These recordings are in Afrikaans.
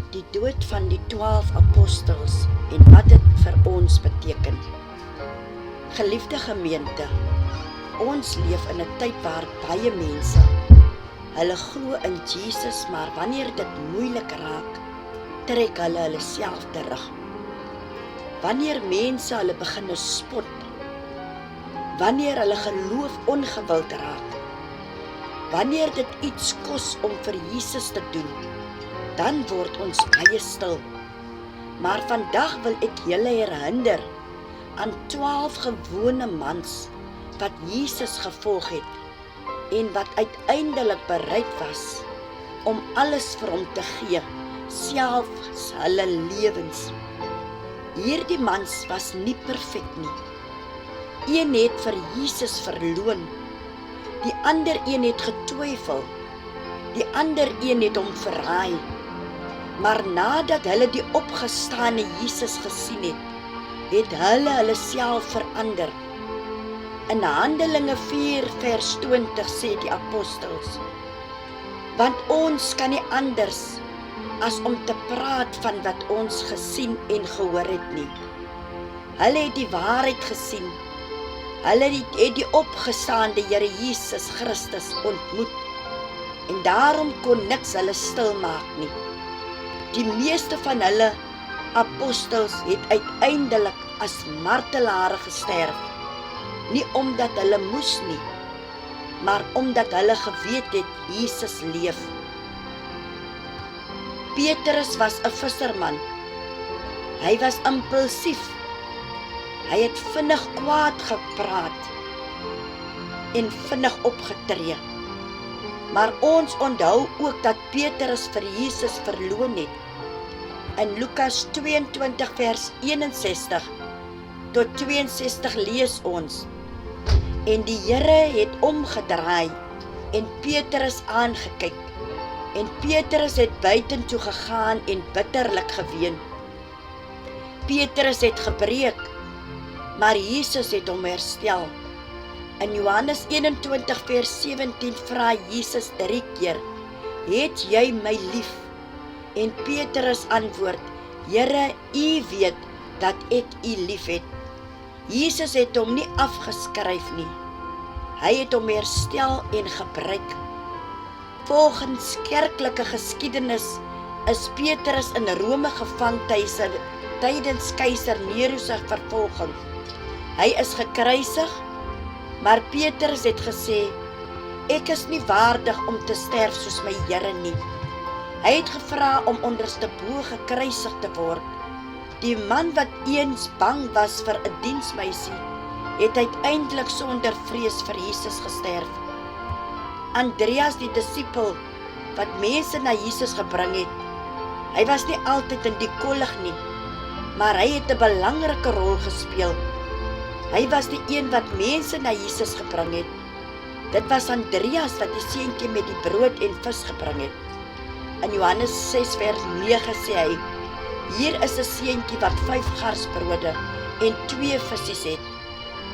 die dood van die 12 apostels en wat dit vir ons beteken. Geliefde gemeente, ons leef in 'n tyd waar baie mense, hulle glo in Jesus, maar wanneer dit moeilik raak, trek hulle self terug. Wanneer mense hulle begin spot, wanneer hulle geloof ongewild raak, wanneer dit iets kos om vir Jesus te doen, dan word ons baie stil. Maar vandag wil ek julle herinner aan 12 gewone mans wat Jesus gevolg het en wat uiteindelik bereid was om alles vir hom te gee, selfs hulle lewens. Hierdie mans was nie perfek nie. Een het vir Jesus verloon, die ander een het getwyfel, die ander een het hom verraai. Maar nadat hulle die opgestane Jesus gesien het hulle self verander. In Handelinge 4 vers 20 sê die apostels, want ons kan nie anders as om te praat van wat ons gesien en gehoor het nie. Hulle het die waarheid gesien, hulle het die opgestaande Here Jesus Christus ontmoet, en daarom kon niks hulle stil maak nie. Die meeste van hulle apostels het uiteindelik as martelare gesterf, nie omdat hulle moes nie, maar omdat hulle geweet het Jesus leef. Petrus was 'n visserman. Hy was impulsief. Hy het vinnig kwaad gepraat en vinnig opgetree. Maar ons onthou ook dat Petrus vir Jesus verloon het. In Lukas 22 vers 61 tot 62 lees ons, en die Here het omgedraai en Petrus aangekyk, en Petrus het buitentoe gegaan en bitterlik geween. Petrus het gebreek, maar Jesus het hom herstel. In Johannes 21 vers 17 vra Jesus 3 keer, het jy my lief? En Petrus antwoord, Here, U weet dat ek U lief het. Jesus het hom nie afgeskryf nie. Hy het hom herstel en gebruik. Volgens kerklike geskiedenis is Petrus in Rome gevang tydens keiser Nero se vervolging. Hy is gekruisig, maar Petrus het gesê, ek is nie waardig om te sterf soos my Here nie. Hy het gevra om onderstebo gekruisig te word. Die man wat eens bang was vir 'n diensmeisie, het uiteindelik sonder vrees vir Jesus gesterf. Andreas die disipel, wat mense na Jesus gebring het, hy was nie altyd in die kollig nie, maar hy het 'n belangrike rol gespeel. Hy was die een wat mense na Jesus gebring het. Dit was Andreas wat die seentjie met die brood en vis gebring het. In Johannes 6 vers 9 sê hy, hier is 'n seentjie wat 5 garsbrode en 2 visse het.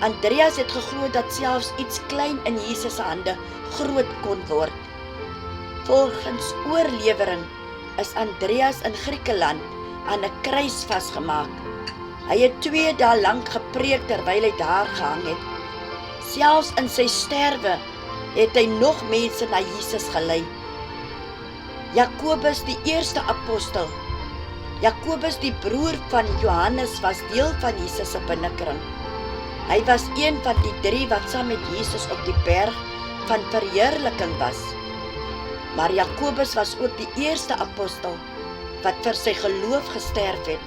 Andreas het geglo dat selfs iets klein in Jesus se hande groot kon word. Volgens oorlewering is Andreas in Griekeland aan 'n kruis vasgemaak. Hy het 2 dae lank gepreek terwyl hy daar gehang het. Selfs in sy sterwe het hy nog mense na Jesus gelei. Jakobus, die eerste apostel, Jakobus, die broer van Johannes, was deel van Jesus se binnekring. Hy was een van die 3 wat saam met Jesus op die berg van verheerliking was. Maar Jakobus was ook die eerste apostel wat vir sy geloof gesterf het.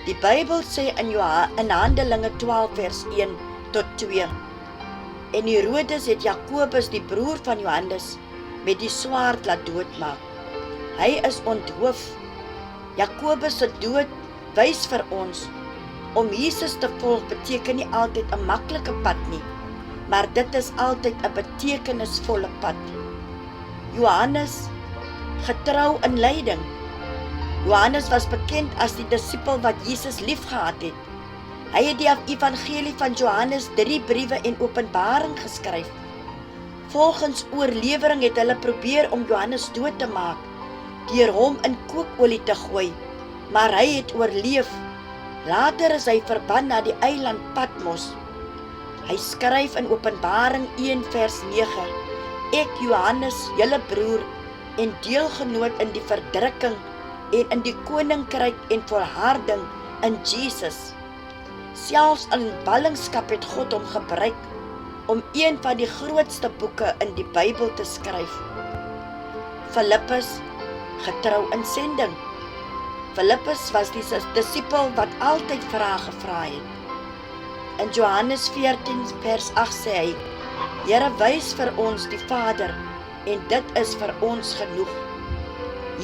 Die Bybel sê in Handelinge 12 vers 1 tot 2, en Herodes het Jakobus, die broer van Johannes, met die swaard laat doodmaak. Hy is onthoof. Jakobus se dood wys vir ons, om Jesus te volg beteken nie altyd 'n maklike pad nie, maar dit is altyd 'n betekenisvolle pad. Johannes, getrou in lyding. Johannes was bekend as die disipel wat Jesus liefgehad het. Hy het die evangelie van Johannes, 3 briewe en Openbaring geskryf. Volgens oorlewering het hulle probeer om Johannes dood te maak, deur hom in kookolie te gooi, maar hy het oorleef. Later is hy verban na die eiland Patmos. Hy skryf in Openbaring 1 vers 9, ek Johannes, julle broer en deelgenoot in die verdrukking en in die koninkryk en volharding in Jesus. Selfs in ballingskap het God hom gebruik om een van die grootste boeke in die Bybel te skryf. Filippus, getrou in sending. Filippus was die disipel wat altyd vrae gevra het. In Johannes 14 vers 8 sê hy, Here, wys vir ons die Vader, en dit is vir ons genoeg.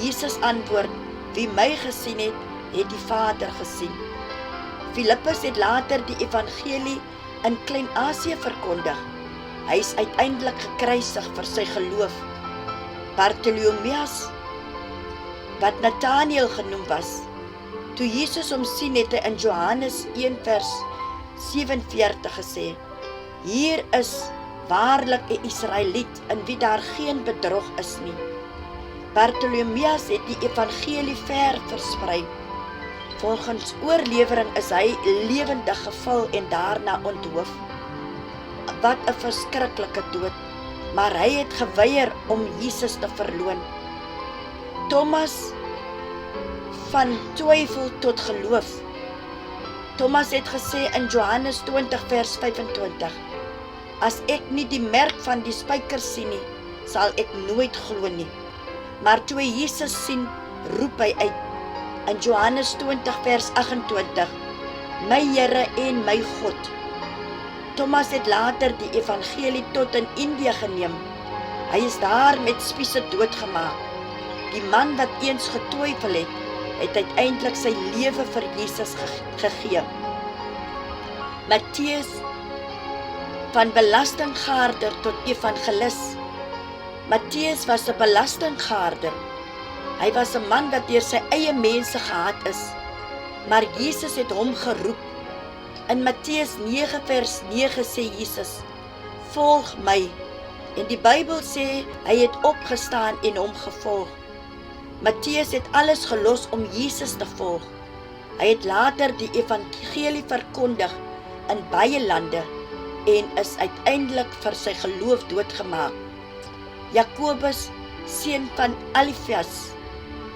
Jesus antwoord, wie my gesien het, het die Vader gesien. Filippus het later die evangelie in Klein-Asië verkondig. Hy is uiteindelik gekruisig vir sy geloof. Bartholomeus, wat Nathanael genoem was, toe Jesus hom sien het hy in Johannes 1 vers 47 gesê, hier is waarlik 'n Israeliet in wie daar geen bedrog is nie. Bartholomeus het die evangelie ver versprei. Volgens oorlewering is hy lewendig gevul en daarna onthoof. Wat 'n verskriklike dood, maar hy het geweier om Jesus te verloon. Thomas, van twyfel tot geloof. Thomas het gesê in Johannes 20 vers 25, as ek nie die merk van die spykers sien nie, sal ek nooit glo nie. Maar toe hy Jesus sien, roep hy uit in Johannes 20 vers 28, my Here en my God. Thomas het later die evangelie tot in Indië geneem. Hy is daar met spiese doodgemaak. Die man wat eens getwyfel het uiteindelik sy lewe vir Jesus gegee. Matteus, van belastinggaarder tot evangelis. Matteus was 'n belastinggaarder. Hy was 'n man wat deur sy eie mense gehaat is, maar Jesus het hom geroep. In Matteus 9 vers 9 sê Jesus, volg my, en die Bybel sê, hy het opgestaan en hom gevolg. Matteus het alles gelos om Jesus te volg. Hy het later die evangelie verkondig in baie lande, en is uiteindelik vir sy geloof doodgemaak. Jakobus, seun van Alfeus.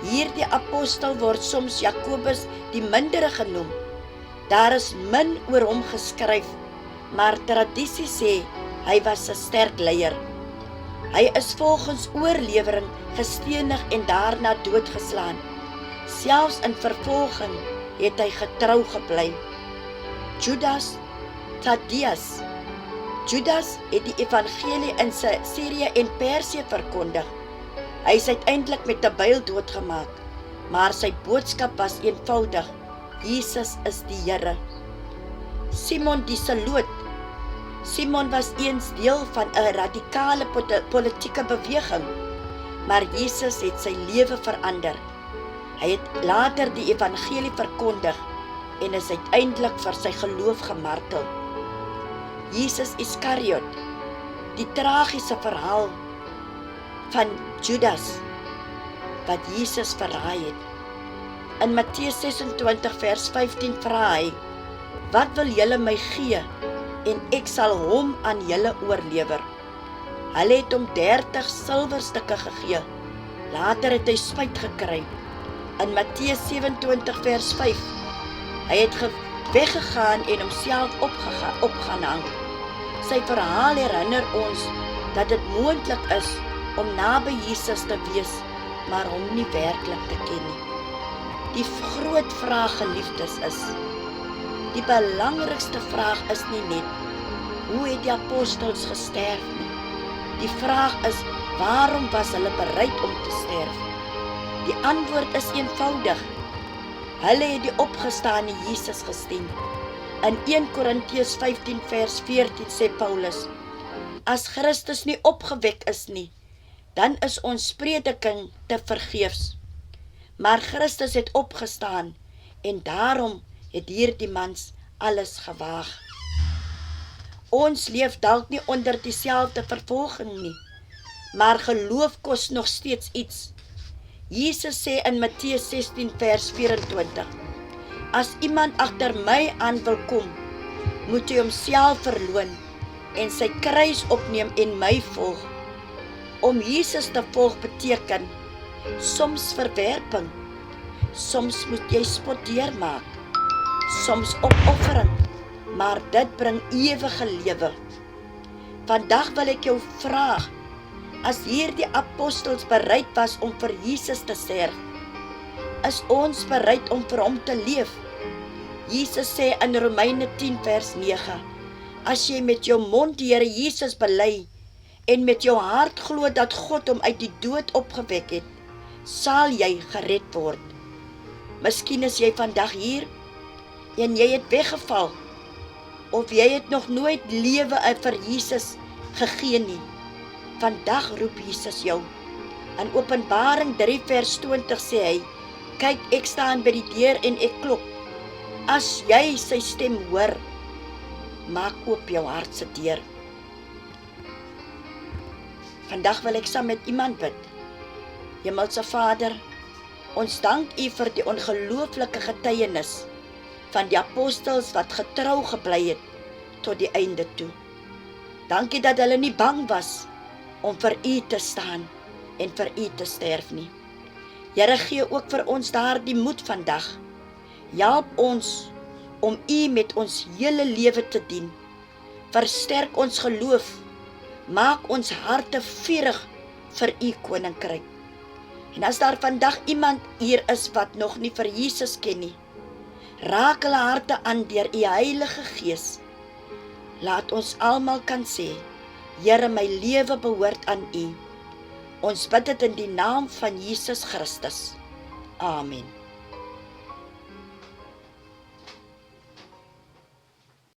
Hierdie apostel word soms Jakobus die mindere genoem. Daar is min oor hom geskryf, maar tradisie sê hy was 'n sterk leier. Hy is volgens oorlewering gestenig en daarna doodgeslaan. Selfs in vervolging het hy getrou gebly. Judas Thaddeus. Judas het die evangelie in Syrië en Persië verkondig. Hy is uiteindelik met 'n byl doodgemaak, maar sy boodskap was eenvoudig, Jesus is die Here. Simon die Zeloot. Simon was eens deel van 'n radikale politieke beweging, maar Jesus het sy lewe verander. Hy het later die evangelie verkondig en is uiteindelik vir sy geloof gemartel. Jesus Iskariot, die tragiese verhaal van Judas, wat Jesus verraai het. In Matteus 26 vers 15 vra hy, wat wil julle my gee, en ek sal hom aan julle oorlewer. Hulle het hom 30 silwerstukke gegee, later het hy spyt gekry. In Matteus 27 vers 5, hy het weggegaan en homself opgaan hang. Sy verhaal herinner ons dat dit moontlik is om naby Jesus te wees, maar hom nie werklik te ken nie. Die groot vraag, geliefdes, is, die belangrikste vraag is nie net, hoe het die apostels gesterf nie? Die vraag is, waarom was hulle bereid om te sterf? Die antwoord is eenvoudig. Hulle het die opgestane Jesus gesien. In 1 Korintiërs 15 vers 14 sê Paulus, as Christus nie opgewek is nie, dan is ons prediking te vergeefs. Maar Christus het opgestaan, en daarom het hierdie mans alles gewaag. Ons leef dalk nie onder dieselfde vervolging nie, maar geloof kos nog steeds iets. Jesus sê in Matteus 16 vers 24, as iemand agter my aan wil kom, moet hy homself verloon en sy kruis opneem en my volg. Om Jesus te volg beteken soms verwerping, soms moet jy spot deurmaak, soms opoffering, maar dit bring ewige lewe. Vandag wil ek jou vra, as hierdie apostels bereid was om vir Jesus te sterf, is ons bereid om vir hom te leef? Jesus sê in Romeine 10 vers 9, as jy met jou mond die Here Jesus bely en met jou hart glo dat God hom uit die dood opgewek het, sal jy gered word. Miskien is jy vandag hier en jy het weggeval, of jy het nog nooit lewe vir Jesus gegee nie. Vandag roep Jesus jou. In Openbaring 3 vers 20 sê hy, kyk, ek staan by die deur en ek klop. As jy sy stem hoor, maak oop jou hart se deur. Vandag wil ek saam met iemand bid. Hemelse Vader, ons dank U vir die ongelooflike getuienis van die apostels wat getrou gebly het tot die einde toe. Dankie dat hulle nie bang was om vir U te staan en vir U te sterf nie. Here, gee ook vir ons daardie moed vandag. Help ons om U met ons hele lewe te dien. Versterk ons geloof. Maak ons harte vurig vir U koninkryk. En as daar vandag iemand hier is wat nog nie vir Jesus ken nie, raak hulle harte aan deur U Heilige Gees. Laat ons almal kan sê, Here, my lewe behoort aan U. Ons bid dit in die naam van Jesus Christus. Amen.